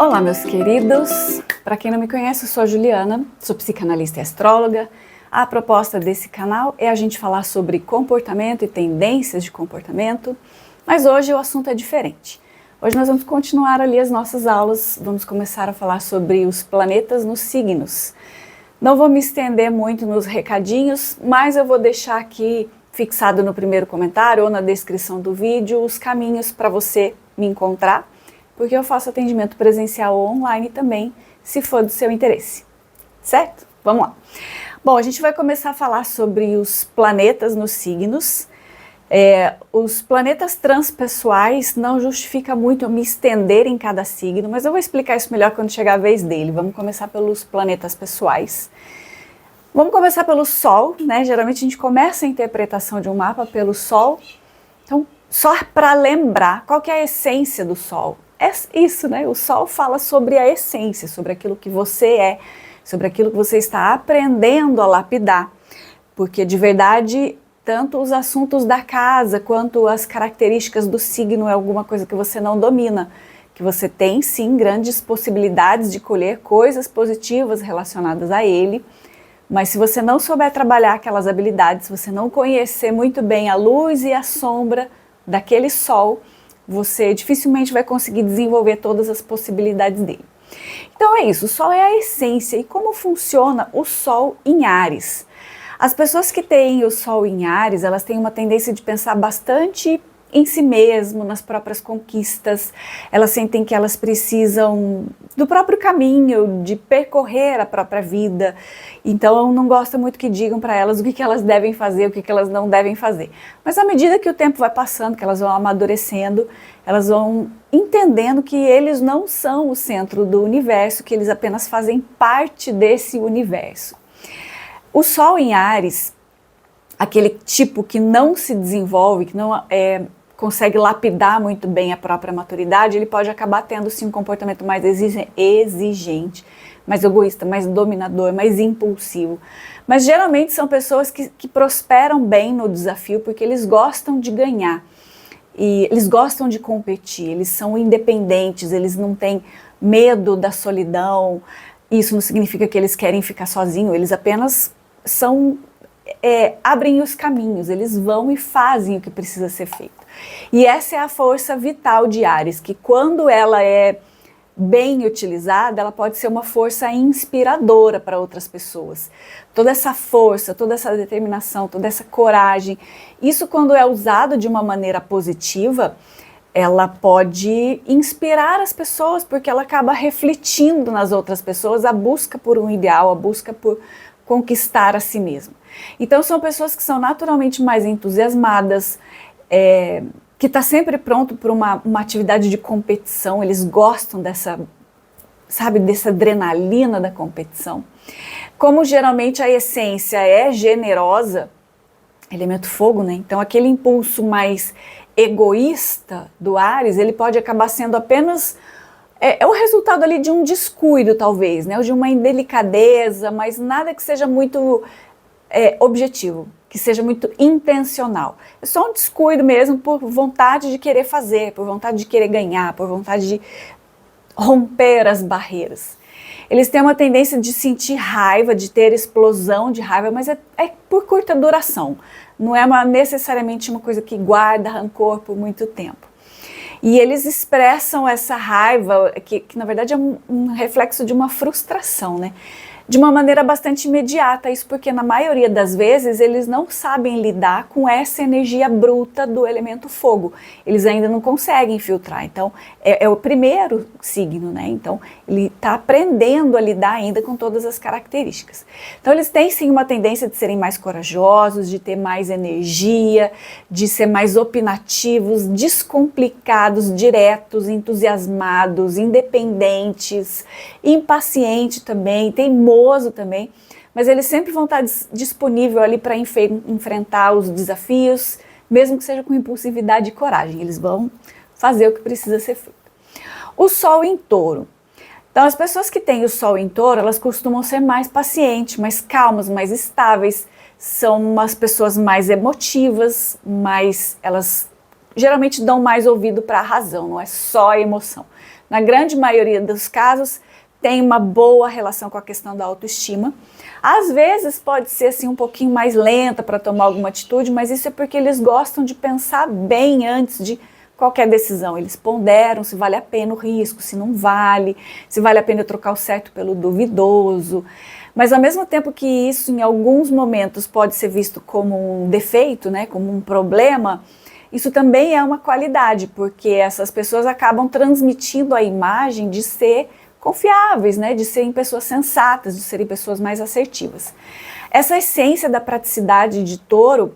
Olá, meus queridos! Para quem não me conhece, eu sou a Juliana, sou psicanalista e astróloga. A proposta desse canal é a gente falar sobre comportamento e tendências de comportamento, mas hoje o assunto é diferente. Hoje nós vamos continuar ali as nossas aulas, vamos começar a falar sobre os planetas nos signos. Não vou me estender muito nos recadinhos, mas eu vou deixar aqui fixado no primeiro comentário ou na descrição do vídeo os caminhos para você me encontrar, porque eu faço atendimento presencial ou online também, se for do seu interesse, certo? Vamos lá. Bom, a gente vai começar a falar sobre os planetas nos signos. Os planetas transpessoais não justifica muito eu me estender em cada signo, mas eu vou explicar isso melhor quando chegar a vez dele. Vamos começar pelos planetas pessoais. Vamos começar pelo Sol, né? Geralmente a gente começa a interpretação de um mapa pelo Sol. Então, só para lembrar, qual que é a essência do Sol? É isso, né? O Sol fala sobre a essência, sobre aquilo que você é, sobre aquilo que você está aprendendo a lapidar. Porque, de verdade, tanto os assuntos da casa quanto as características do signo é alguma coisa que você não domina. Que você tem, sim, grandes possibilidades de colher coisas positivas relacionadas a ele. Mas se você não souber trabalhar aquelas habilidades, se você não conhecer muito bem a luz e a sombra daquele Sol, você dificilmente vai conseguir desenvolver todas as possibilidades dele. Então é isso, o Sol é a essência. E como funciona o Sol em Áries? As pessoas que têm o Sol em Áries, elas têm uma tendência de pensar bastante em si mesmo, nas próprias conquistas. Elas sentem que elas precisam do próprio caminho, de percorrer a própria vida. Então não gosta muito que digam para elas o que elas devem fazer, o que elas não devem fazer. Mas à medida que o tempo vai passando, que elas vão amadurecendo, elas vão entendendo que eles não são o centro do universo, que eles apenas fazem parte desse universo. O Sol em Áries, aquele tipo que não se desenvolve, que não consegue lapidar muito bem a própria maturidade, ele pode acabar tendo sim um comportamento mais exigente, mais egoísta, mais dominador, mais impulsivo. Mas geralmente são pessoas que prosperam bem no desafio porque eles gostam de ganhar. E eles gostam de competir, eles são independentes, eles não têm medo da solidão. Isso não significa que eles querem ficar sozinhos, eles apenas abrem os caminhos, eles vão e fazem o que precisa ser feito. E essa é a força vital de Áries, que quando ela é bem utilizada, ela pode ser uma força inspiradora para outras pessoas. Toda essa força, toda essa determinação, toda essa coragem, isso quando é usado de uma maneira positiva, ela pode inspirar as pessoas, porque ela acaba refletindo nas outras pessoas a busca por um ideal, a busca por conquistar a si mesmo. Então são pessoas que são naturalmente mais entusiasmadas, que está sempre pronto para uma atividade de competição, eles gostam dessa adrenalina da competição. Como geralmente a essência é generosa, elemento fogo, né? Então aquele impulso mais egoísta do Áries, ele pode acabar sendo apenas o resultado ali de um descuido talvez, né? Ou de uma indelicadeza, mas nada que seja muito objetivo, que seja muito intencional. É só um descuido mesmo por vontade de querer fazer, por vontade de querer ganhar, por vontade de romper as barreiras. Eles têm uma tendência de sentir raiva, de ter explosão de raiva, mas é por curta duração. Não é necessariamente uma coisa que guarda rancor por muito tempo. E eles expressam essa raiva, que na verdade é um reflexo de uma frustração, né? De uma maneira bastante imediata, isso porque na maioria das vezes eles não sabem lidar com essa energia bruta do elemento fogo, eles ainda não conseguem filtrar, então é o primeiro signo, né? Então ele está aprendendo a lidar ainda com todas as características. Então eles têm sim uma tendência de serem mais corajosos, de ter mais energia, de ser mais opinativos, descomplicados, diretos, entusiasmados, independentes, impaciente também, teimoso também, mas eles sempre vão estar disponíveis ali para enfrentar os desafios, mesmo que seja com impulsividade e coragem, eles vão fazer o que precisa ser feito. O Sol em Touro. Então as pessoas que têm o Sol em Touro, elas costumam ser mais pacientes, mais calmas, mais estáveis, são umas pessoas mais emotivas, elas geralmente dão mais ouvido para a razão, não é só a emoção. Na grande maioria dos casos, tem uma boa relação com a questão da autoestima. Às vezes pode ser assim um pouquinho mais lenta para tomar alguma atitude, mas isso é porque eles gostam de pensar bem antes de qualquer decisão. Eles ponderam se vale a pena o risco, se não vale, se vale a pena eu trocar o certo pelo duvidoso. Mas ao mesmo tempo que isso em alguns momentos pode ser visto como um defeito, né, como um problema, isso também é uma qualidade, porque essas pessoas acabam transmitindo a imagem de ser confiáveis, né, de serem pessoas sensatas, de serem pessoas mais assertivas. Essa essência da praticidade de Touro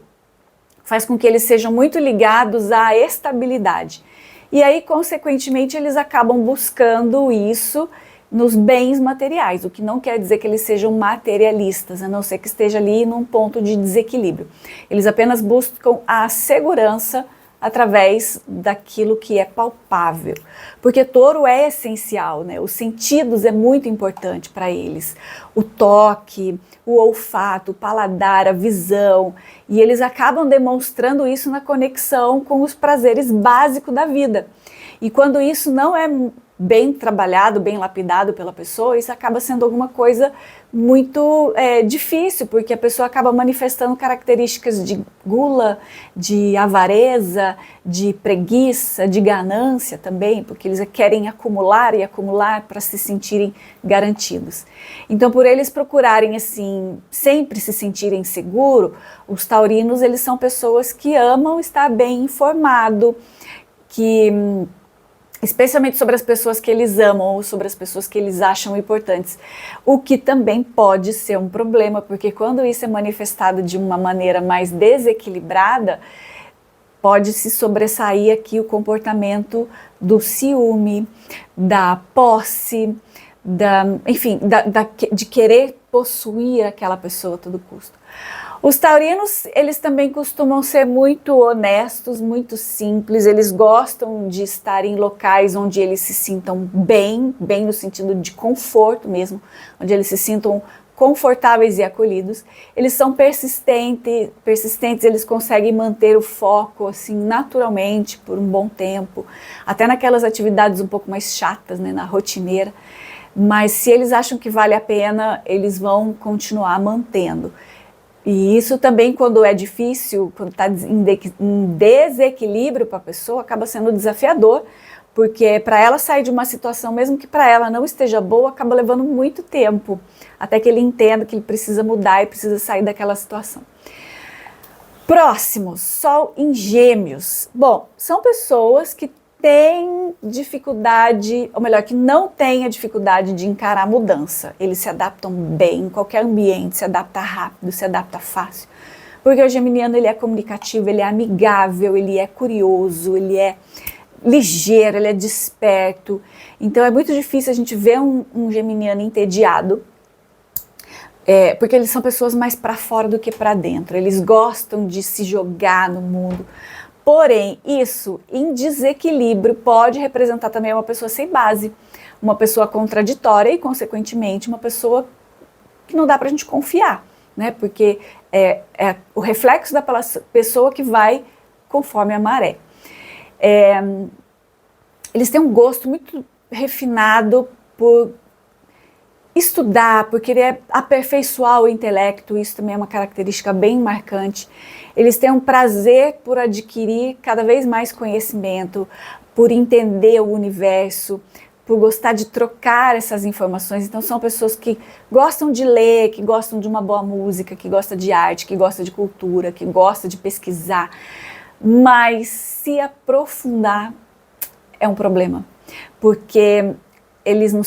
faz com que eles sejam muito ligados à estabilidade. E aí, consequentemente, eles acabam buscando isso nos bens materiais, o que não quer dizer que eles sejam materialistas, a não ser que esteja ali num ponto de desequilíbrio. Eles apenas buscam a segurança através daquilo que é palpável, porque Touro é essencial, né? Os sentidos é muito importante para eles, o toque, o olfato, o paladar, a visão, e eles acabam demonstrando isso na conexão com os prazeres básicos da vida. E quando isso não é bem trabalhado, bem lapidado pela pessoa, isso acaba sendo alguma coisa muito difícil, porque a pessoa acaba manifestando características de gula, de avareza, de preguiça, de ganância também, porque eles querem acumular e acumular para se sentirem garantidos. Então, por eles procurarem assim, sempre se sentirem seguros, os taurinos, eles são pessoas que amam estar bem informado, que especialmente sobre as pessoas que eles amam ou sobre as pessoas que eles acham importantes, o que também pode ser um problema, porque quando isso é manifestado de uma maneira mais desequilibrada, pode se sobressair aqui o comportamento do ciúme, da posse, de querer possuir aquela pessoa a todo custo. Os taurinos, eles também costumam ser muito honestos, muito simples, eles gostam de estar em locais onde eles se sintam bem no sentido de conforto mesmo, onde eles se sintam confortáveis e acolhidos. Eles são persistentes, eles conseguem manter o foco assim naturalmente por um bom tempo, até naquelas atividades um pouco mais chatas, né, na rotineira, mas se eles acham que vale a pena, eles vão continuar mantendo. E isso também, quando é difícil, quando está em desequilíbrio para a pessoa, acaba sendo desafiador, porque para ela sair de uma situação, mesmo que para ela não esteja boa, acaba levando muito tempo, até que ele entenda que ele precisa mudar e precisa sair daquela situação. Próximo, Sol em Gêmeos. Bom, são pessoas que têm dificuldade, ou melhor, que não têm a dificuldade de encarar a mudança. Eles se adaptam bem em qualquer ambiente, se adapta rápido, se adapta fácil. Porque o geminiano, ele é comunicativo, ele é amigável, ele é curioso, ele é ligeiro, ele é desperto. Então é muito difícil a gente ver um geminiano entediado, porque eles são pessoas mais para fora do que para dentro. Eles gostam de se jogar no mundo. Porém, isso em desequilíbrio pode representar também uma pessoa sem base, uma pessoa contraditória e, consequentemente, uma pessoa que não dá para a gente confiar, né? Porque é o reflexo da pessoa que vai conforme a maré. Eles têm um gosto muito refinado por estudar, por querer aperfeiçoar o intelecto, isso também é uma característica bem marcante. Eles têm um prazer por adquirir cada vez mais conhecimento, por entender o universo, por gostar de trocar essas informações. Então são pessoas que gostam de ler, que gostam de uma boa música, que gostam de arte, que gostam de cultura, que gostam de pesquisar, mas se aprofundar é um problema, porque eles não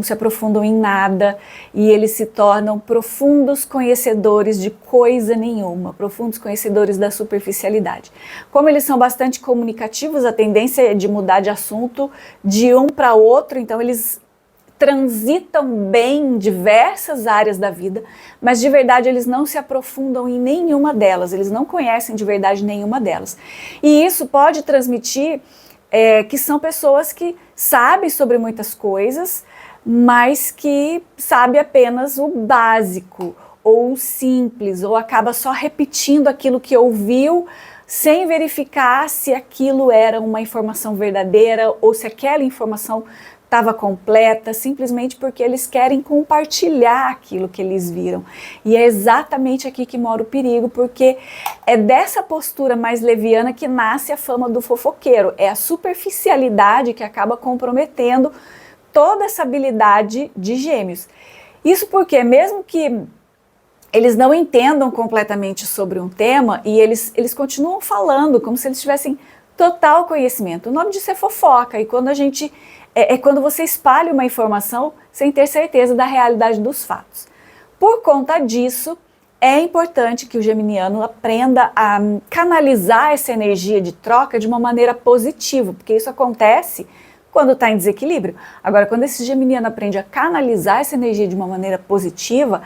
se aprofundam em nada e eles se tornam profundos conhecedores de coisa nenhuma, profundos conhecedores da superficialidade. Como eles são bastante comunicativos, a tendência é de mudar de assunto de um para outro, então eles transitam bem em diversas áreas da vida, mas de verdade eles não se aprofundam em nenhuma delas, eles não conhecem de verdade nenhuma delas. E isso pode transmitir que são pessoas que sabem sobre muitas coisas, mas que sabem apenas o básico, ou o simples, ou acaba só repetindo aquilo que ouviu sem verificar se aquilo era uma informação verdadeira ou se aquela informação estava completa, simplesmente porque eles querem compartilhar aquilo que eles viram. E é exatamente aqui que mora o perigo, porque é dessa postura mais leviana que nasce a fama do fofoqueiro. É a superficialidade que acaba comprometendo toda essa habilidade de Gêmeos. Isso porque, mesmo que eles não entendam completamente sobre um tema, e eles continuam falando como se eles tivessem total conhecimento. O nome disso é fofoca, e quando a gente quando você espalha uma informação sem ter certeza da realidade dos fatos. Por conta disso, é importante que o geminiano aprenda a canalizar essa energia de troca de uma maneira positiva, porque isso acontece quando está em desequilíbrio. Agora, quando esse geminiano aprende a canalizar essa energia de uma maneira positiva,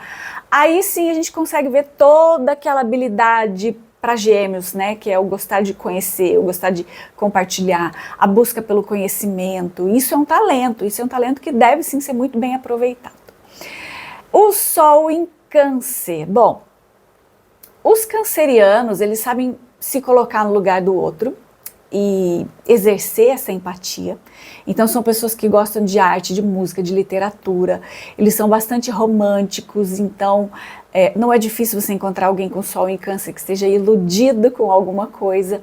aí sim a gente consegue ver toda aquela habilidade para Gêmeos, né, que é o gostar de conhecer, o gostar de compartilhar, a busca pelo conhecimento. Isso é um talento que deve sim ser muito bem aproveitado. O Sol em Câncer. Bom, os cancerianos, eles sabem se colocar no lugar do outro e exercer essa empatia. Então são pessoas que gostam de arte, de música, de literatura. Eles são bastante românticos, então não é difícil você encontrar alguém com Sol em Câncer que esteja iludido com alguma coisa.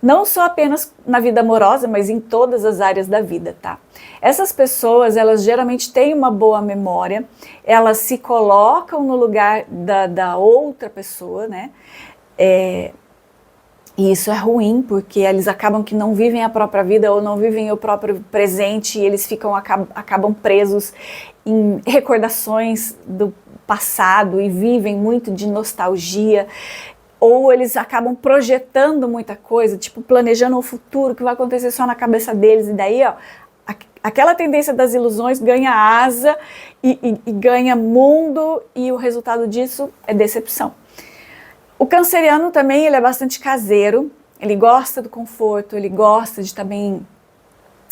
Não só apenas na vida amorosa, mas em todas as áreas da vida, tá? Essas pessoas, elas geralmente têm uma boa memória, elas se colocam no lugar da outra pessoa, né? E isso é ruim, porque eles acabam que não vivem a própria vida ou não vivem o próprio presente, e eles acabam presos em recordações do passado e vivem muito de nostalgia, ou eles acabam projetando muita coisa, tipo planejando o futuro que vai acontecer só na cabeça deles, e daí ó, aquela tendência das ilusões ganha asa e ganha mundo, e o resultado disso é decepção. O canceriano também, ele é bastante caseiro, ele gosta do conforto, ele gosta de estar bem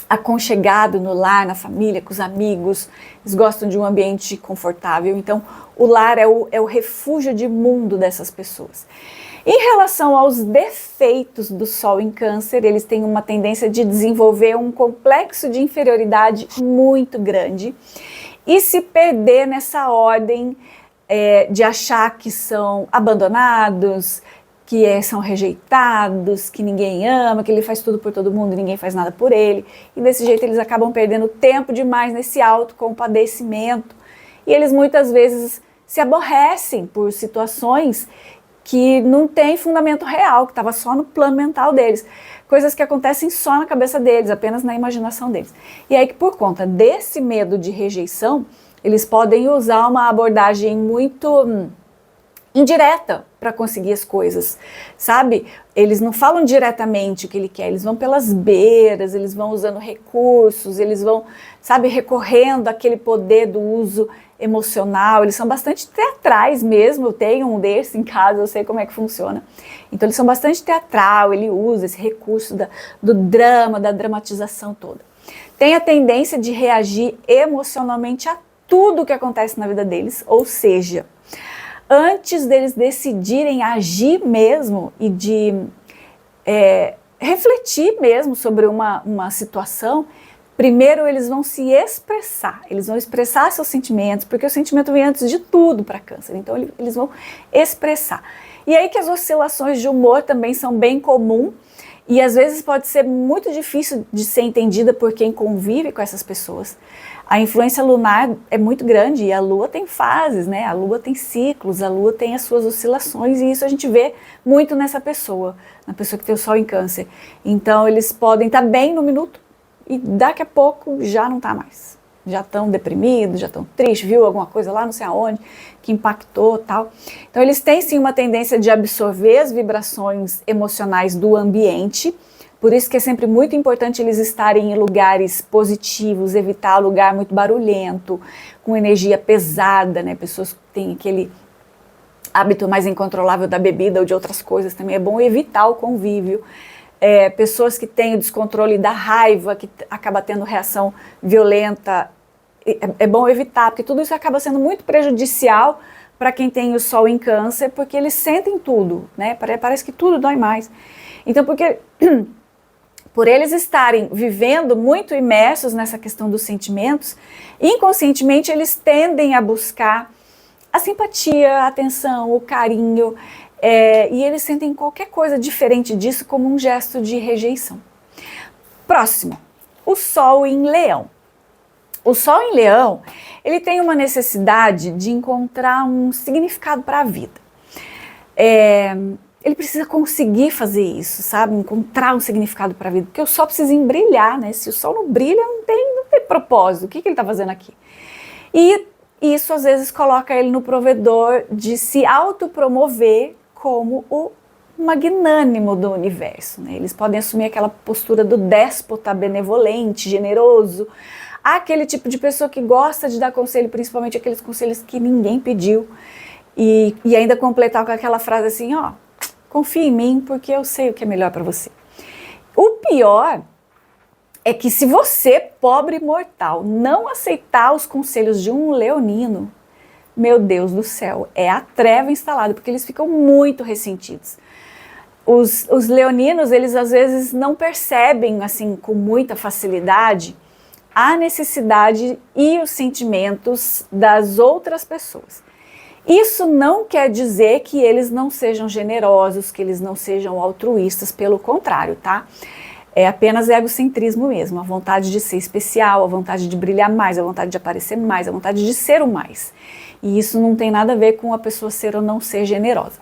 aconchegado no lar, na família, com os amigos, eles gostam de um ambiente confortável, então o lar é o refúgio de mundo dessas pessoas. Em relação aos defeitos do Sol em Câncer, eles têm uma tendência de desenvolver um complexo de inferioridade muito grande e se perder nessa ordem de achar que são abandonados, que são rejeitados, que ninguém ama, que ele faz tudo por todo mundo e ninguém faz nada por ele. E desse jeito eles acabam perdendo tempo demais nesse autocompadecimento. E eles muitas vezes se aborrecem por situações que não têm fundamento real, que estava só no plano mental deles. Coisas que acontecem só na cabeça deles, apenas na imaginação deles. E aí que por conta desse medo de rejeição, eles podem usar uma abordagem muito indireta para conseguir as coisas, sabe? Eles não falam diretamente o que ele quer, eles vão pelas beiras, eles vão usando recursos, eles vão, sabe, recorrendo àquele poder do uso emocional. Eles são bastante teatrais mesmo, eu tenho um desse em casa, eu sei como é que funciona. Então eles são bastante teatral, ele usa esse recurso do drama, da dramatização toda. Tem a tendência de reagir emocionalmente a tudo que acontece na vida deles, ou seja, antes deles decidirem agir mesmo e de refletir mesmo sobre uma situação, primeiro eles vão se expressar, eles vão expressar seus sentimentos, porque o sentimento vem antes de tudo para Câncer, então eles vão expressar. E aí que as oscilações de humor também são bem comuns, e às vezes pode ser muito difícil de ser entendida por quem convive com essas pessoas. A influência lunar é muito grande e a Lua tem fases, né? A Lua tem ciclos, a Lua tem as suas oscilações, e isso a gente vê muito nessa pessoa, na pessoa que tem o Sol em Câncer. Então eles podem estar bem no minuto e daqui a pouco já não está mais. Já estão deprimidos, já estão tristes, viu alguma coisa lá não sei aonde que impactou, tal. Então eles têm sim uma tendência de absorver as vibrações emocionais do ambiente. Por isso que é sempre muito importante eles estarem em lugares positivos, evitar lugar muito barulhento, com energia pesada, né? Pessoas que têm aquele hábito mais incontrolável da bebida ou de outras coisas, também é bom evitar o convívio. Pessoas que têm o descontrole da raiva, que acaba tendo reação violenta, é bom evitar, porque tudo isso acaba sendo muito prejudicial para quem tem o Sol em Câncer, porque eles sentem tudo, né? Parece que tudo dói mais. Então, por eles estarem vivendo muito imersos nessa questão dos sentimentos, inconscientemente eles tendem a buscar a simpatia, a atenção, o carinho, e eles sentem qualquer coisa diferente disso como um gesto de rejeição. Próximo, o Sol em Leão. O Sol em Leão, ele tem uma necessidade de encontrar um significado para a vida. Ele precisa conseguir fazer isso, sabe? Encontrar um significado para a vida, porque o Sol precisa brilhar, né? Se o Sol não brilha, não tem propósito. O que ele está fazendo aqui? E isso às vezes coloca ele no provedor de se autopromover como o magnânimo do universo, né? Eles podem assumir aquela postura do déspota benevolente, generoso, aquele tipo de pessoa que gosta de dar conselho, principalmente aqueles conselhos que ninguém pediu, e ainda completar com aquela frase assim, ó, confia em mim porque eu sei o que é melhor para você. O pior é que se você, pobre mortal, não aceitar os conselhos de um leonino, meu Deus do céu, é a treva instalada, porque eles ficam muito ressentidos. Os leoninos, eles às vezes não percebem, assim, com muita facilidade, a necessidade e os sentimentos das outras pessoas. Isso não quer dizer que eles não sejam generosos, que eles não sejam altruístas, pelo contrário, tá? É apenas egocentrismo mesmo, a vontade de ser especial, a vontade de brilhar mais, a vontade de aparecer mais, a vontade de ser o mais. E isso não tem nada a ver com a pessoa ser ou não ser generosa.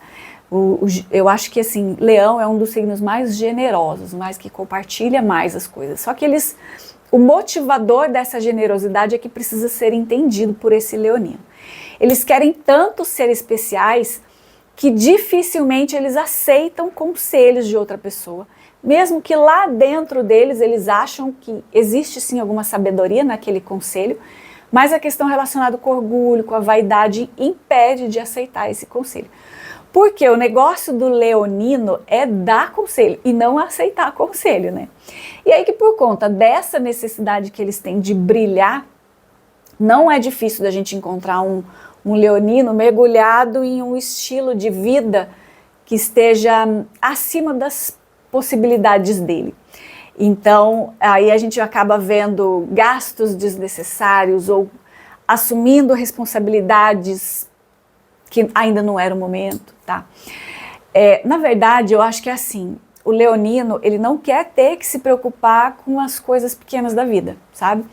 Eu acho que assim, Leão é um dos signos mais generosos, mais que compartilha mais as coisas. Só que o motivador dessa generosidade é que precisa ser entendido por esse leonino. Eles querem tanto ser especiais que dificilmente eles aceitam conselhos de outra pessoa, mesmo que lá dentro deles eles acham que existe sim alguma sabedoria naquele conselho, mas a questão relacionada com o orgulho, com a vaidade, impede de aceitar esse conselho. Porque o negócio do leonino é dar conselho e não aceitar conselho, né? E aí que por conta dessa necessidade que eles têm de brilhar, não é difícil da gente encontrar um leonino mergulhado em um estilo de vida que esteja acima das possibilidades dele. Então, aí a gente acaba vendo gastos desnecessários ou assumindo responsabilidades que ainda não era o momento, tá? Na verdade, eu acho que é assim, o leonino, ele não quer ter que se preocupar com as coisas pequenas da vida, sabe?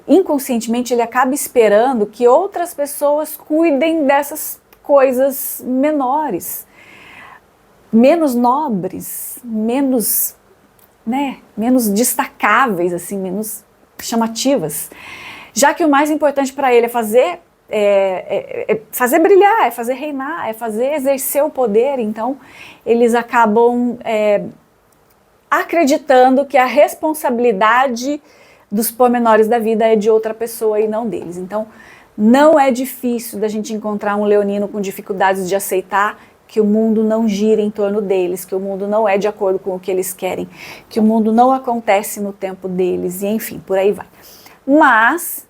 Inconscientemente, ele acaba esperando que outras pessoas cuidem dessas coisas menores, menos nobres, menos destacáveis, assim, menos chamativas. Já que o mais importante para ele é fazer brilhar, é fazer reinar, é fazer exercer o poder. Então eles acabam acreditando que a responsabilidade dos pormenores da vida é de outra pessoa e não deles. Então não é difícil da gente encontrar um leonino com dificuldades de aceitar que o mundo não gira em torno deles, que o mundo não é de acordo com o que eles querem, que o mundo não acontece no tempo deles, e enfim, por aí vai. Mas,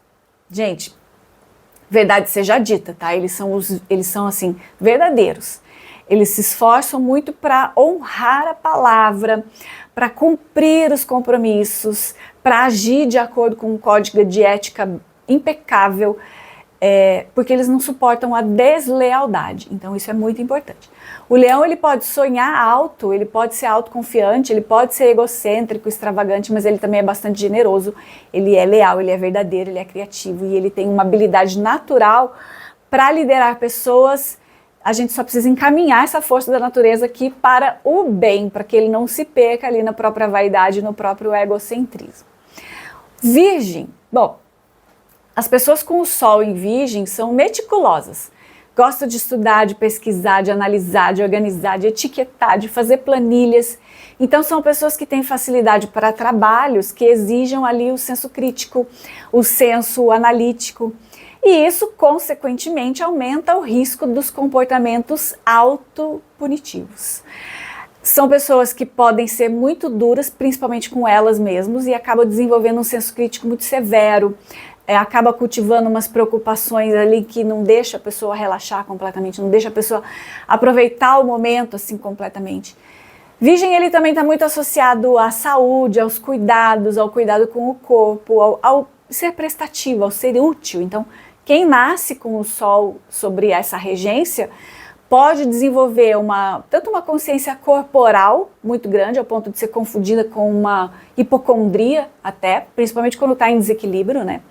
gente, verdade seja dita, tá? Eles são assim, verdadeiros. Eles se esforçam muito para honrar a palavra, para cumprir os compromissos, para agir de acordo com um código de ética impecável, porque eles não suportam a deslealdade. Então isso é muito importante. O leão, ele pode sonhar alto, ele pode ser autoconfiante, ele pode ser egocêntrico, extravagante, mas ele também é bastante generoso, ele é leal, ele é verdadeiro, ele é criativo e ele tem uma habilidade natural para liderar pessoas. A gente só precisa encaminhar essa força da natureza aqui para o bem, para que ele não se perca ali na própria vaidade, no próprio egocentrismo. Virgem, bom, as pessoas com o Sol em Virgem são meticulosas, gostam de estudar, de pesquisar, de analisar, de organizar, de etiquetar, de fazer planilhas. Então são pessoas que têm facilidade para trabalhos que exijam ali o senso crítico, o senso analítico. E isso, consequentemente, aumenta o risco dos comportamentos autopunitivos. São pessoas que podem ser muito duras, principalmente com elas mesmas, e acabam desenvolvendo um senso crítico muito severo, acaba cultivando umas preocupações ali que não deixa a pessoa relaxar completamente, não deixa a pessoa aproveitar o momento assim completamente. Virgem, ele também está muito associado à saúde, aos cuidados, ao cuidado com o corpo, ao ser prestativo, ao ser útil. Então, quem nasce com o Sol sobre essa regência pode desenvolver tanto uma consciência corporal muito grande, ao ponto de ser confundida com uma hipocondria até, principalmente quando está em desequilíbrio, né?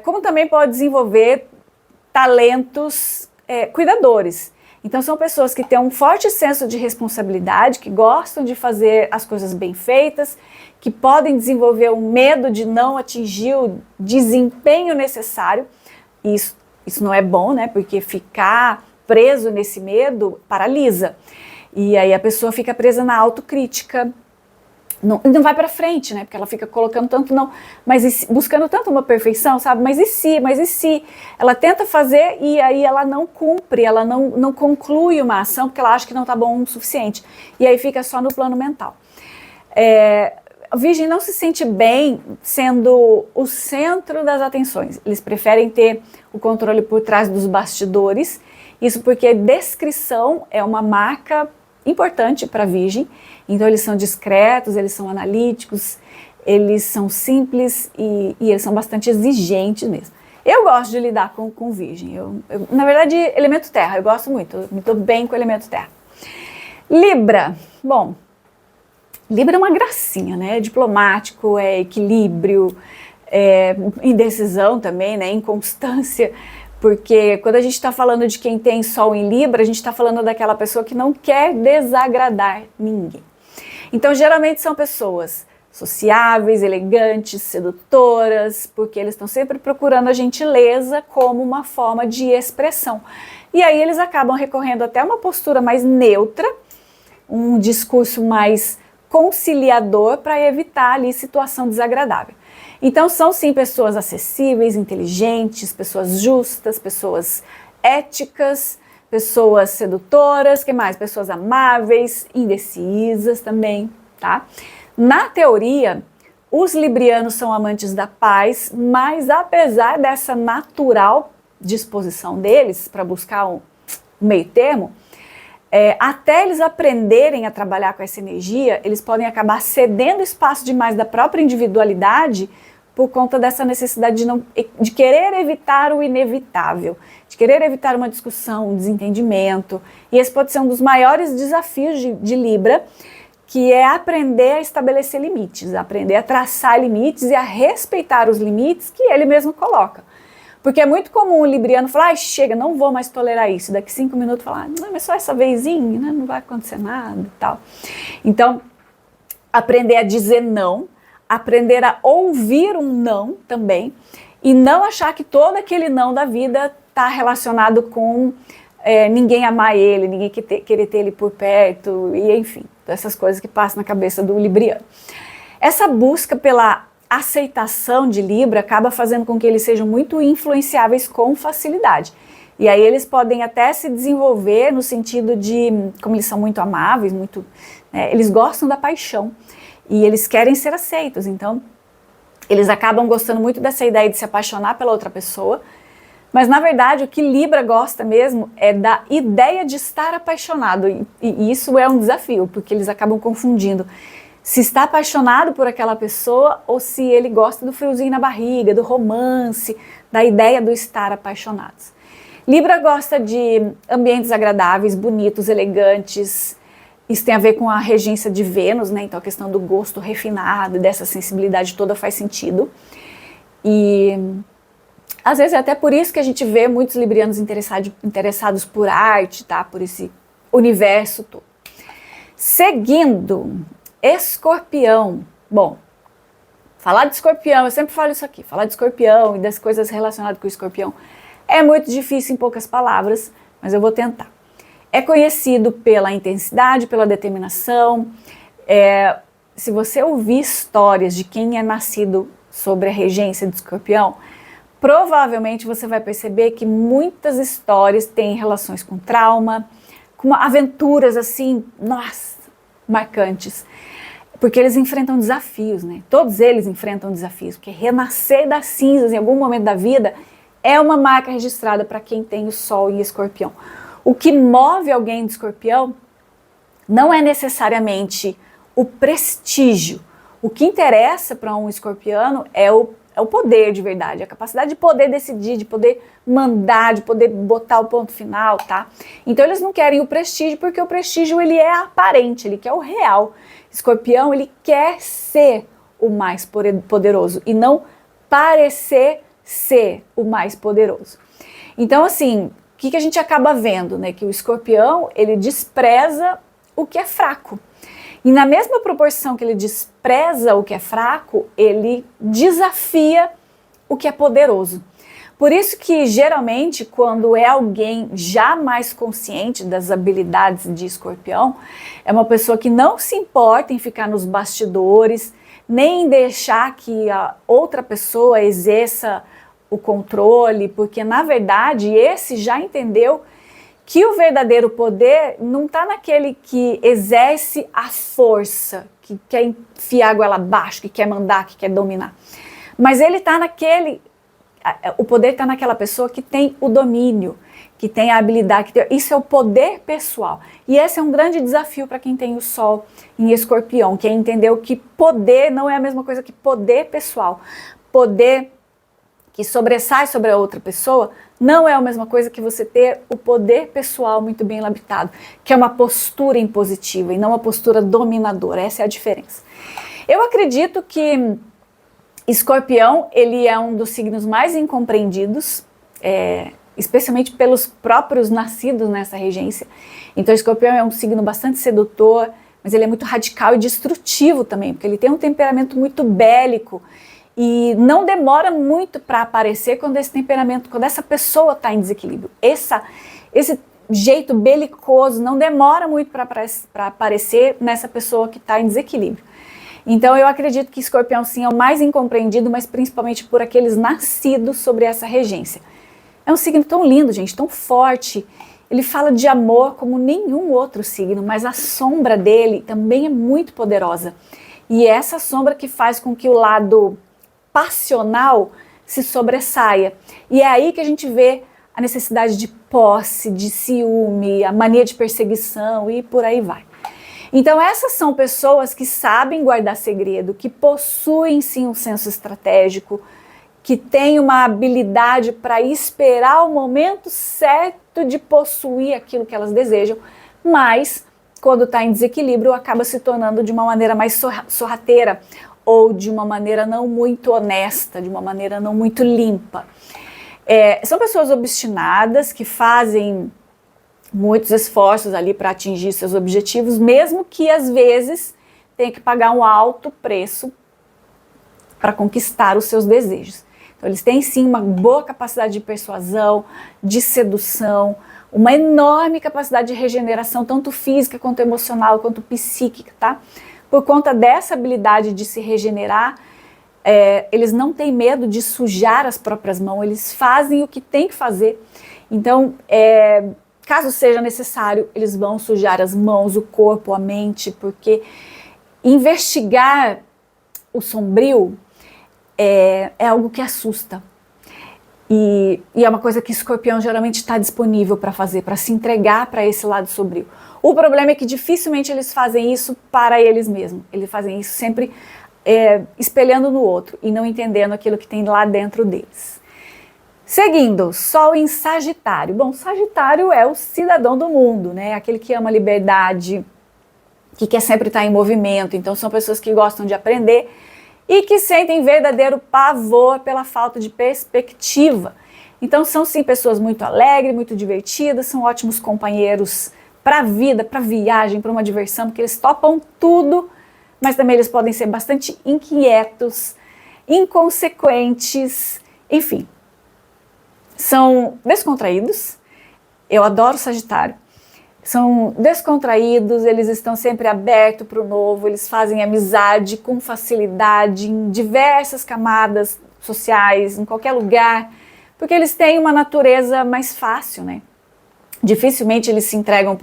Como também pode desenvolver talentos cuidadores. Então são pessoas que têm um forte senso de responsabilidade, que gostam de fazer as coisas bem feitas, que podem desenvolver um medo de não atingir o desempenho necessário. Isso não é bom, né? Porque ficar preso nesse medo paralisa. E aí a pessoa fica presa na autocrítica, não vai para frente, né? Porque ela fica colocando tanto não, buscando tanto uma perfeição, sabe? Mas e se? Ela tenta fazer e aí ela não cumpre, ela não conclui uma ação porque ela acha que não está bom o suficiente. E aí fica só no plano mental. A Virgem não se sente bem sendo o centro das atenções. Eles preferem ter o controle por trás dos bastidores. Isso porque descrição é uma marca importante para a Virgem. Então eles são discretos, eles são analíticos, eles são simples e eles são bastante exigentes mesmo. Eu gosto de lidar com Virgem. Na verdade, elemento terra, eu gosto muito. Eu me dou bem com o elemento terra. Libra. Bom, Libra é uma gracinha, né? É diplomático, é equilíbrio, é indecisão também, né? Inconstância. Porque quando a gente está falando de quem tem Sol em Libra, a gente está falando daquela pessoa que não quer desagradar ninguém. Então, geralmente são pessoas sociáveis, elegantes, sedutoras, porque eles estão sempre procurando a gentileza como uma forma de expressão. E aí eles acabam recorrendo até uma postura mais neutra, um discurso mais conciliador para evitar ali situação desagradável. Então são sim pessoas acessíveis, inteligentes, pessoas justas, pessoas éticas, pessoas sedutoras, que mais? Pessoas amáveis, indecisas também, tá? Na teoria, os librianos são amantes da paz, mas apesar dessa natural disposição deles para buscar um meio termo, até eles aprenderem a trabalhar com essa energia, eles podem acabar cedendo espaço demais da própria individualidade por conta dessa necessidade de querer evitar o inevitável, de querer evitar uma discussão, um desentendimento. E esse pode ser um dos maiores desafios de Libra, que é aprender a estabelecer limites, aprender a traçar limites e a respeitar os limites que ele mesmo coloca. Porque é muito comum o libriano falar, chega, não vou mais tolerar isso. Daqui 5 minutos falar, não, mas só essa vezinha, né? Não vai acontecer nada e tal. Então, aprender a dizer não, aprender a ouvir um não também, e não achar que todo aquele não da vida está relacionado com ninguém amar ele, ninguém querer ter ele por perto, e enfim, essas coisas que passam na cabeça do libriano. Essa busca pela aceitação de Libra acaba fazendo com que eles sejam muito influenciáveis com facilidade. E aí eles podem até se desenvolver no sentido de, como eles são muito amáveis, eles gostam da paixão e eles querem ser aceitos. Então, eles acabam gostando muito dessa ideia de se apaixonar pela outra pessoa. Mas, na verdade, o que Libra gosta mesmo é da ideia de estar apaixonado. E isso é um desafio, porque eles acabam confundindo se está apaixonado por aquela pessoa ou se ele gosta do friozinho na barriga, do romance, da ideia do estar apaixonados. Libra gosta de ambientes agradáveis, bonitos, elegantes. Isso tem a ver com a regência de Vênus, né? Então a questão do gosto refinado, dessa sensibilidade toda faz sentido. E às vezes é até por isso que a gente vê muitos librianos interessados por arte, tá? Por esse universo todo. Seguindo, Escorpião. Bom, falar de Escorpião, eu sempre falo isso aqui, falar de Escorpião e das coisas relacionadas com o Escorpião é muito difícil em poucas palavras, mas eu vou tentar. É conhecido pela intensidade, pela determinação. Se você ouvir histórias de quem é nascido sobre a regência de Escorpião, provavelmente você vai perceber que muitas histórias têm relações com trauma, com aventuras assim, nossa, marcantes. porque eles enfrentam desafios, né? Todos eles enfrentam desafios, porque renascer das cinzas em algum momento da vida é uma marca registrada para quem tem o Sol em Escorpião. O que move alguém de Escorpião não é necessariamente o prestígio. O que interessa para um escorpiano é o poder de verdade, a capacidade de poder decidir, de poder mandar, de poder botar o ponto final, tá? Então eles não querem o prestígio, porque o prestígio ele é aparente, ele quer o real. Escorpião, ele quer ser o mais poderoso e não parecer ser o mais poderoso. Então, assim, o que a gente acaba vendo, né? Que o escorpião, ele despreza o que é fraco. E na mesma proporção que ele despreza o que é fraco, ele desafia o que é poderoso. Por isso que, geralmente, quando é alguém já mais consciente das habilidades de escorpião, é uma pessoa que não se importa em ficar nos bastidores, nem deixar que a outra pessoa exerça o controle, porque, na verdade, esse já entendeu que o verdadeiro poder não está naquele que exerce a força, que quer enfiar a goela abaixo, que quer mandar, que quer dominar. Mas ele está naquele... O poder está naquela pessoa que tem o domínio, que tem a habilidade. Isso é o poder pessoal. E esse é um grande desafio para quem tem o Sol em Escorpião, que é entender que poder não é a mesma coisa que poder pessoal. Poder que sobressai sobre a outra pessoa não é a mesma coisa que você ter o poder pessoal muito bem habitado, que é uma postura impositiva e não uma postura dominadora. Essa é a diferença. Eu acredito que Escorpião, ele é um dos signos mais incompreendidos, especialmente pelos próprios nascidos nessa regência. Então, Escorpião é um signo bastante sedutor, mas ele é muito radical e destrutivo também, porque ele tem um temperamento muito bélico e não demora muito para aparecer quando esse temperamento, quando essa pessoa está em desequilíbrio. Esse jeito belicoso não demora muito para aparecer nessa pessoa que está em desequilíbrio. Então eu acredito que Escorpião sim é o mais incompreendido, mas principalmente por aqueles nascidos sobre essa regência. É um signo tão lindo, gente, tão forte. Ele fala de amor como nenhum outro signo, mas a sombra dele também é muito poderosa. E é essa sombra que faz com que o lado passional se sobressaia. E é aí que a gente vê a necessidade de posse, de ciúme, a mania de perseguição e por aí vai. Então essas são pessoas que sabem guardar segredo, que possuem sim um senso estratégico, que têm uma habilidade para esperar o momento certo de possuir aquilo que elas desejam, mas quando está em desequilíbrio acaba se tornando de uma maneira mais sorrateira ou de uma maneira não muito honesta, de uma maneira não muito limpa. São pessoas obstinadas que fazem muitos esforços ali para atingir seus objetivos, mesmo que às vezes tenha que pagar um alto preço para conquistar os seus desejos. Então eles têm sim uma boa capacidade de persuasão, de sedução, uma enorme capacidade de regeneração, tanto física quanto emocional, quanto psíquica, tá? Por conta dessa habilidade de se regenerar, eles não têm medo de sujar as próprias mãos, eles fazem o que tem que fazer. Então, caso seja necessário, eles vão sujar as mãos, o corpo, a mente, porque investigar o sombrio é algo que assusta. E é uma coisa que Escorpião geralmente está disponível para fazer, para se entregar para esse lado sombrio. O problema é que dificilmente eles fazem isso para eles mesmos. Eles fazem isso sempre espelhando no outro e não entendendo aquilo que tem lá dentro deles. Seguindo, Sol em Sagitário. Bom, Sagitário é o cidadão do mundo, né? Aquele que ama a liberdade, que quer sempre estar em movimento. Então são pessoas que gostam de aprender e que sentem verdadeiro pavor pela falta de perspectiva. Então são sim pessoas muito alegres, muito divertidas, são ótimos companheiros para a vida, para viagem, para uma diversão, porque eles topam tudo, mas também eles podem ser bastante inquietos, inconsequentes, enfim. São descontraídos, eu adoro Sagitário. São descontraídos, eles estão sempre abertos para o novo, eles fazem amizade com facilidade em diversas camadas sociais, em qualquer lugar, porque eles têm uma natureza mais fácil, né? Dificilmente eles se entregam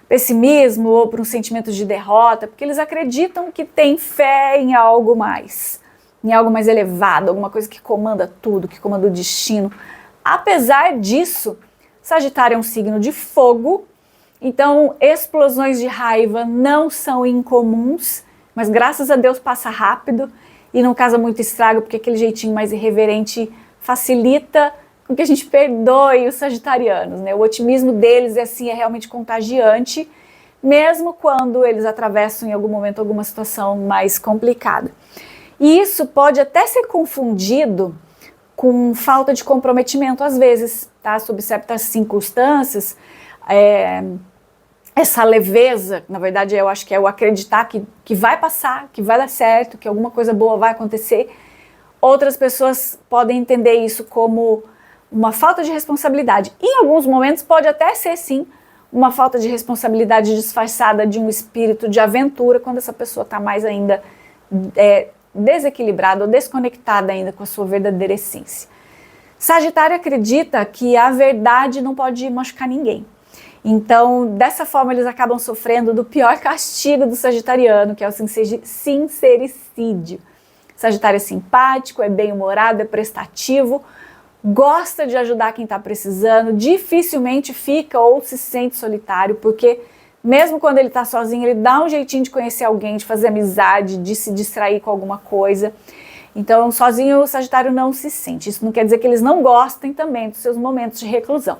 pessimismo ou por um sentimento de derrota, porque eles acreditam que tem fé em algo mais elevado, alguma coisa que comanda tudo, que comanda o destino. Apesar disso, Sagitário é um signo de fogo, então explosões de raiva não são incomuns, mas graças a Deus passa rápido e não causa muito estrago, porque aquele jeitinho mais irreverente facilita com que a gente perdoe os sagitarianos, né? O otimismo deles é realmente contagiante, mesmo quando eles atravessam em algum momento alguma situação mais complicada. E isso pode até ser confundido com falta de comprometimento às vezes, tá? Sob certas circunstâncias, essa leveza, na verdade eu acho que é o acreditar que vai passar, que vai dar certo, que alguma coisa boa vai acontecer. Outras pessoas podem entender isso como uma falta de responsabilidade. Em alguns momentos pode até ser sim uma falta de responsabilidade disfarçada de um espírito de aventura, quando essa pessoa está mais ainda desequilibrada ou desconectada ainda com a sua verdadeira essência. Sagitário acredita que a verdade não pode machucar ninguém. Então, dessa forma, eles acabam sofrendo do pior castigo do sagitariano, que é o sincericídio. Sagitário é simpático, é bem-humorado, é prestativo, gosta de ajudar quem está precisando, dificilmente fica ou se sente solitário, porque mesmo quando ele está sozinho, ele dá um jeitinho de conhecer alguém, de fazer amizade, de se distrair com alguma coisa. Então, sozinho o Sagitário não se sente. Isso não quer dizer que eles não gostem também dos seus momentos de reclusão.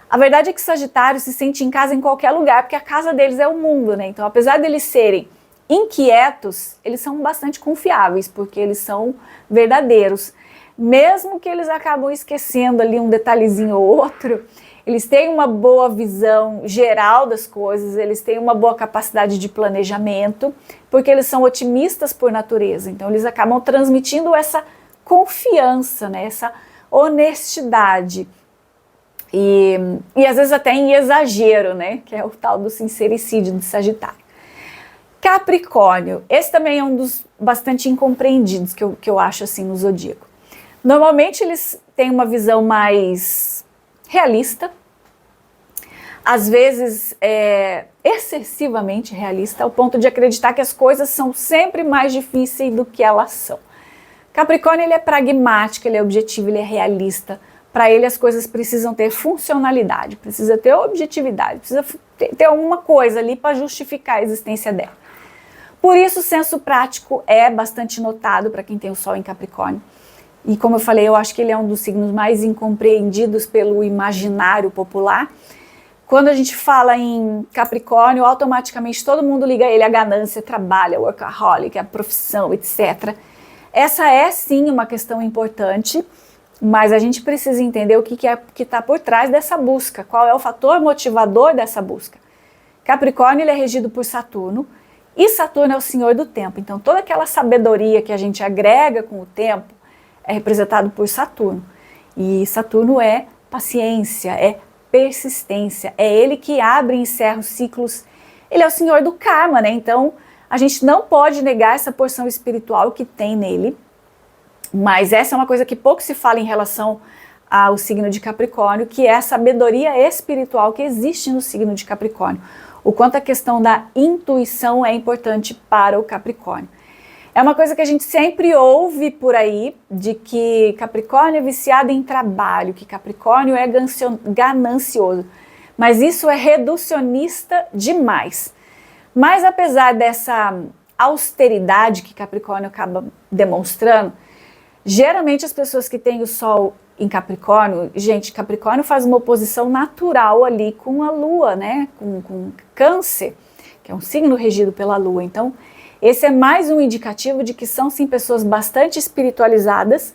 A verdade é que o Sagitário se sente em casa em qualquer lugar, porque a casa deles é o mundo, né? Então, apesar deles serem inquietos, eles são bastante confiáveis, porque eles são verdadeiros. Mesmo que eles acabam esquecendo ali um detalhezinho ou outro, eles têm uma boa visão geral das coisas, eles têm uma boa capacidade de planejamento, porque eles são otimistas por natureza. Então, eles acabam transmitindo essa confiança, né? Essa honestidade. E às vezes até em exagero, né? Que é o tal do sincericídio do Sagitário. Capricórnio, esse também é um dos bastante incompreendidos que eu acho assim no zodíaco. Normalmente eles têm uma visão mais realista, às vezes excessivamente realista, ao ponto de acreditar que as coisas são sempre mais difíceis do que elas são. Capricórnio, ele é pragmático, ele é objetivo, ele é realista. Para ele as coisas precisam ter funcionalidade, precisa ter objetividade, precisa ter alguma coisa ali para justificar a existência dela. Por isso o senso prático é bastante notado para quem tem o Sol em Capricórnio. E como eu falei, eu acho que ele é um dos signos mais incompreendidos pelo imaginário popular. Quando a gente fala em Capricórnio, automaticamente todo mundo liga ele à ganância, trabalho, workaholic, a profissão, etc. Essa é sim uma questão importante, mas a gente precisa entender o que está por trás dessa busca, qual é o fator motivador dessa busca. Capricórnio, ele é regido por Saturno, e Saturno é o senhor do tempo. Então toda aquela sabedoria que a gente agrega com o tempo é representado por Saturno. E Saturno é paciência, é persistência, é ele que abre e encerra os ciclos. Ele é o senhor do karma, né? Então a gente não pode negar essa porção espiritual que tem nele, mas essa é uma coisa que pouco se fala em relação ao signo de Capricórnio, que é a sabedoria espiritual que existe no signo de Capricórnio. O quanto a questão da intuição é importante para o Capricórnio. É uma coisa que a gente sempre ouve por aí, de que Capricórnio é viciado em trabalho, que Capricórnio é ganancioso. Mas isso é reducionista demais. Mas apesar dessa austeridade que Capricórnio acaba demonstrando, geralmente as pessoas que têm o Sol em Capricórnio, gente, Capricórnio faz uma oposição natural ali com a Lua, né? Com Câncer, que é um signo regido pela Lua. Então, esse é mais um indicativo de que são sim pessoas bastante espiritualizadas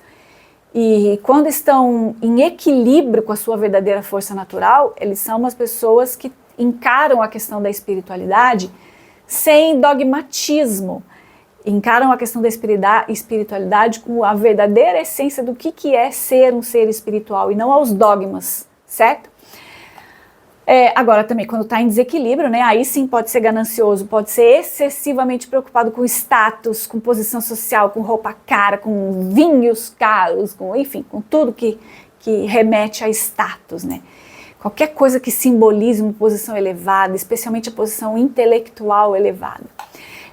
e quando estão em equilíbrio com a sua verdadeira força natural, eles são umas pessoas que encaram a questão da espiritualidade sem dogmatismo, encaram a questão da espiritualidade com a verdadeira essência do que é ser um ser espiritual e não aos dogmas, certo? Agora também, quando está em desequilíbrio, né, aí sim pode ser ganancioso, pode ser excessivamente preocupado com status, com posição social, com roupa cara, com vinhos caros, enfim, com tudo que remete a status, né? qualquer coisa que simbolize uma posição elevada, especialmente a posição intelectual elevada.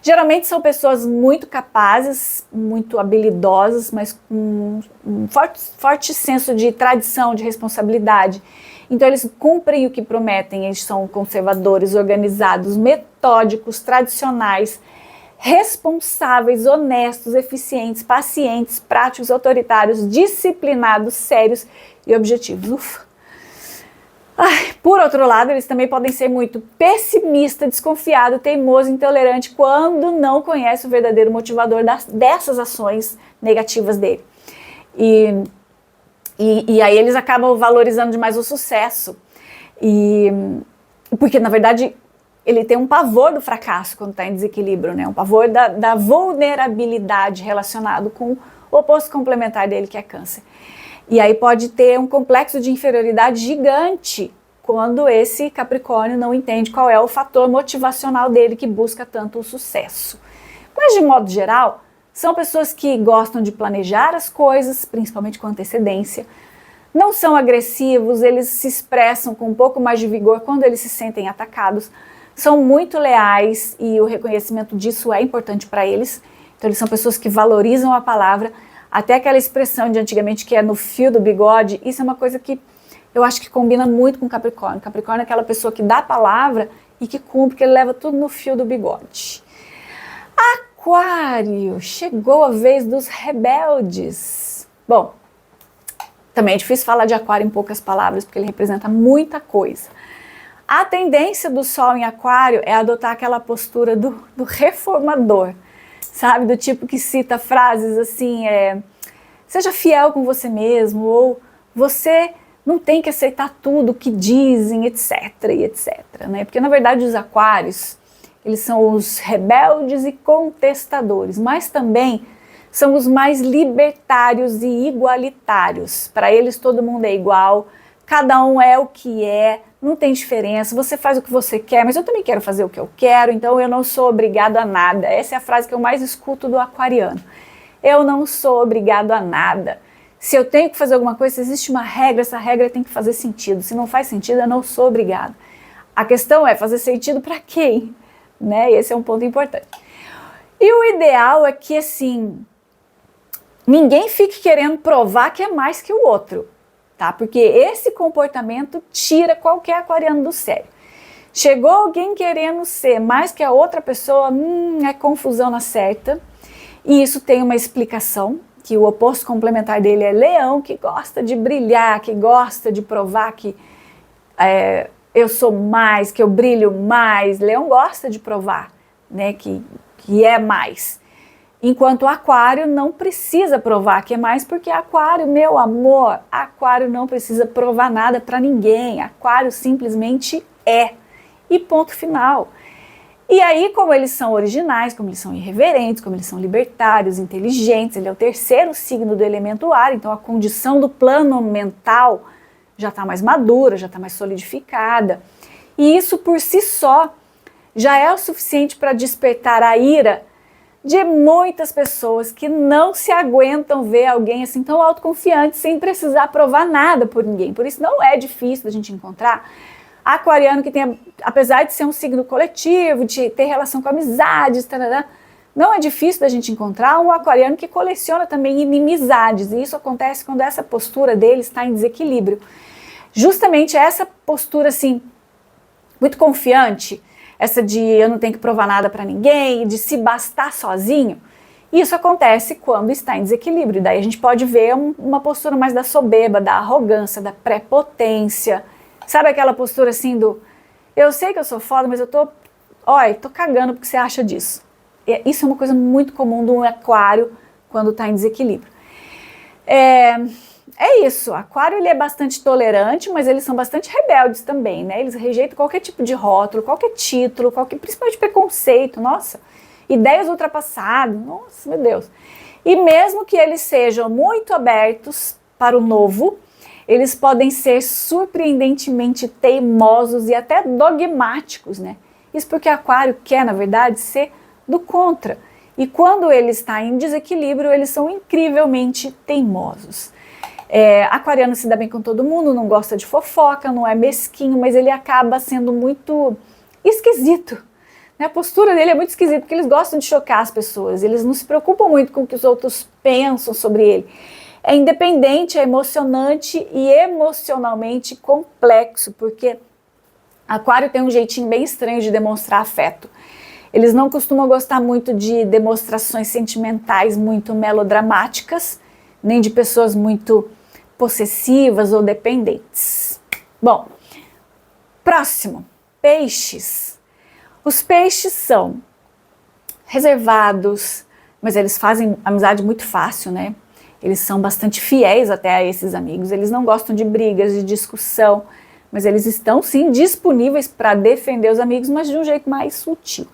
Geralmente são pessoas muito capazes, muito habilidosas, mas com um forte senso de tradição, de responsabilidade. Então eles cumprem o que prometem, eles são conservadores, organizados, metódicos, tradicionais, responsáveis, honestos, eficientes, pacientes, práticos, autoritários, disciplinados, sérios e objetivos. Ufa! Por outro lado, eles também podem ser muito pessimista, desconfiado, teimoso, intolerante quando não conhece o verdadeiro motivador dessas ações negativas dele. E aí eles acabam valorizando demais o sucesso. Porque, na verdade, ele tem um pavor do fracasso quando está em desequilíbrio, né? Um pavor da vulnerabilidade relacionado com o oposto complementar dele, que é câncer. E aí pode ter um complexo de inferioridade gigante quando esse Capricórnio não entende qual é o fator motivacional dele que busca tanto o sucesso. Mas, de modo geral, são pessoas que gostam de planejar as coisas, principalmente com antecedência, não são agressivos, eles se expressam com um pouco mais de vigor quando eles se sentem atacados, são muito leais e o reconhecimento disso é importante para eles. Então, eles são pessoas que valorizam a palavra. Até aquela expressão de antigamente que é no fio do bigode, isso é uma coisa que eu acho que combina muito com Capricórnio. Capricórnio é aquela pessoa que dá a palavra e que cumpre, que ele leva tudo no fio do bigode. Aquário, chegou a vez dos rebeldes. Bom, também é difícil falar de Aquário em poucas palavras, porque ele representa muita coisa. A tendência do Sol em Aquário é adotar aquela postura do reformador, sabe? Do tipo que cita frases assim, seja fiel com você mesmo, ou você não tem que aceitar tudo o que dizem, etc, e etc, né? Porque, na verdade, os aquários, eles são os rebeldes e contestadores, mas também são os mais libertários e igualitários. Para eles, todo mundo é igual, cada um é o que é, não tem diferença, você faz o que você quer, mas eu também quero fazer o que eu quero, então eu não sou obrigado a nada. Essa é a frase que eu mais escuto do aquariano. Eu não sou obrigado a nada. Se eu tenho que fazer alguma coisa, se existe uma regra, essa regra tem que fazer sentido. Se não faz sentido, eu não sou obrigado. A questão é fazer sentido para quem? Né? Esse é um ponto importante. E o ideal é que, assim, ninguém fique querendo provar que é mais que o outro. Tá? Porque esse comportamento tira qualquer aquariano do sério. Chegou alguém querendo ser mais que a outra pessoa, é confusão na certa. E isso tem uma explicação, que o oposto complementar dele é Leão, que gosta de brilhar, que gosta de provar que eu sou mais, que eu brilho mais. Leão gosta de provar, né, que é mais. Enquanto o Aquário não precisa provar que é mais, porque Aquário, meu amor, Aquário não precisa provar nada para ninguém. Aquário simplesmente é. E ponto final. E aí, como eles são originais, como eles são irreverentes, como eles são libertários, inteligentes, ele é o terceiro signo do elemento ar, então a condição do plano mental já está mais madura, já está mais solidificada. E isso por si só já é o suficiente para despertar a ira de muitas pessoas que não se aguentam ver alguém assim tão autoconfiante sem precisar provar nada por ninguém. Por isso não é difícil da gente encontrar aquariano que tem, apesar de ser um signo coletivo, de ter relação com amizades, não é difícil da gente encontrar um aquariano que coleciona também inimizades, e isso acontece quando essa postura dele está em desequilíbrio. Justamente essa postura assim, muito confiante, essa de eu não tenho que provar nada para ninguém, de se bastar sozinho, isso acontece quando está em desequilíbrio. Daí a gente pode ver uma postura mais da soberba, da arrogância, da prepotência. Sabe aquela postura assim do, eu sei que eu sou foda, mas eu tô cagando porque você acha disso. Isso é uma coisa muito comum do aquário quando está em desequilíbrio. É isso, aquário ele é bastante tolerante, mas eles são bastante rebeldes também, né? Eles rejeitam qualquer tipo de rótulo, qualquer título, principalmente preconceito, nossa, ideias ultrapassadas, nossa, meu Deus. E mesmo que eles sejam muito abertos para o novo, eles podem ser surpreendentemente teimosos e até dogmáticos, né? Isso porque aquário quer, na verdade, ser do contra. E quando ele está em desequilíbrio, eles são incrivelmente teimosos. Aquariano se dá bem com todo mundo, não gosta de fofoca, não é mesquinho, mas ele acaba sendo muito esquisito. A postura dele é muito esquisita, porque eles gostam de chocar as pessoas, eles não se preocupam muito com o que os outros pensam sobre ele. É independente, é emocionante e emocionalmente complexo, porque Aquário tem um jeitinho bem estranho de demonstrar afeto. Eles não costumam gostar muito de demonstrações sentimentais muito melodramáticas, nem de pessoas muito possessivas ou dependentes. Bom, próximo, peixes. Os peixes são reservados, mas eles fazem amizade muito fácil, né? Eles são bastante fiéis até a esses amigos, eles não gostam de brigas, de discussão, mas eles estão sim disponíveis para defender os amigos, mas de um jeito mais sutil.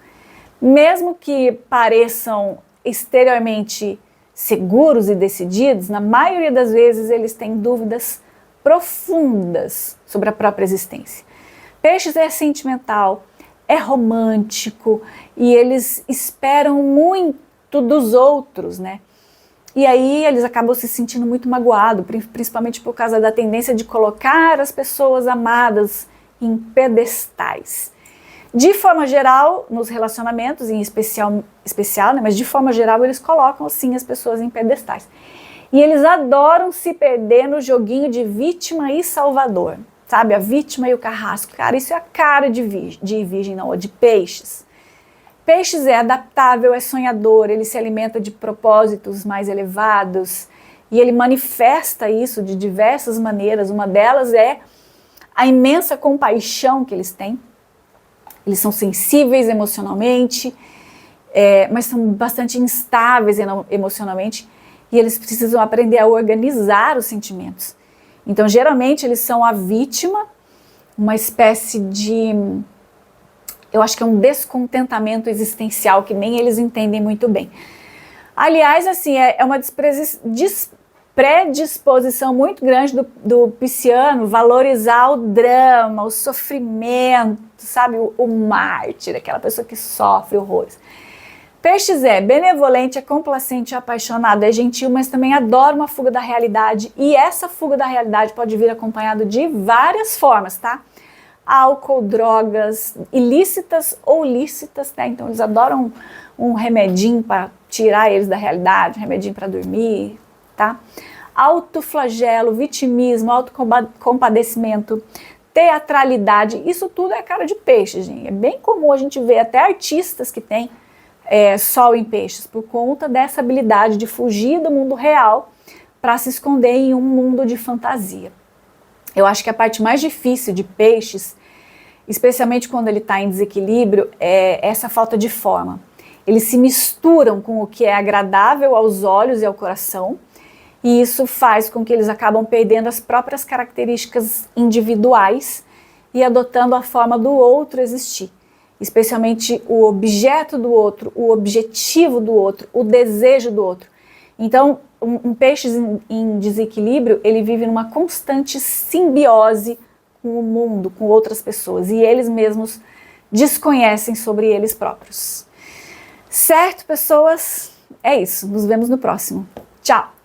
Mesmo que pareçam exteriormente seguros e decididos, na maioria das vezes eles têm dúvidas profundas sobre a própria existência. Peixes é sentimental, é romântico e eles esperam muito dos outros, né? E aí eles acabam se sentindo muito magoados, principalmente por causa da tendência de colocar as pessoas amadas em pedestais. De forma geral, nos relacionamentos, em especial, né, mas de forma geral eles colocam sim as pessoas em pedestais. E eles adoram se perder no joguinho de vítima e salvador, sabe? A vítima e o carrasco. Cara, isso é a cara de virgem, não, de peixes. Peixes é adaptável, é sonhador, ele se alimenta de propósitos mais elevados e ele manifesta isso de diversas maneiras. Uma delas é a imensa compaixão que eles têm. Eles são sensíveis emocionalmente, mas são bastante instáveis emocionalmente e eles precisam aprender a organizar os sentimentos. Então, geralmente, eles são a vítima, uma espécie de... eu acho que é um descontentamento existencial que nem eles entendem muito bem. Aliás, assim, é uma predisposição muito grande do pisciano valorizar o drama, o sofrimento, sabe? O mártir, aquela pessoa que sofre horrores. Peixes é benevolente, é complacente, é apaixonado, é gentil, mas também adora uma fuga da realidade. E essa fuga da realidade pode vir acompanhado de várias formas, tá? Álcool, drogas ilícitas ou lícitas, né? Então eles adoram um remedinho para tirar eles da realidade, um remedinho para dormir, tá? Autoflagelo, vitimismo, autocompadecimento, teatralidade, isso tudo é cara de peixe, gente. É bem comum a gente ver até artistas que têm sol em peixes, por conta dessa habilidade de fugir do mundo real para se esconder em um mundo de fantasia. Eu acho que a parte mais difícil de peixes, especialmente quando ele está em desequilíbrio, é essa falta de forma. Eles se misturam com o que é agradável aos olhos e ao coração, e isso faz com que eles acabam perdendo as próprias características individuais e adotando a forma do outro existir. Especialmente o objeto do outro, o objetivo do outro, o desejo do outro. Então, um peixe em desequilíbrio, ele vive numa constante simbiose com o mundo, com outras pessoas, e eles mesmos desconhecem sobre eles próprios. Certo, pessoas? É isso. Nos vemos no próximo. Tchau!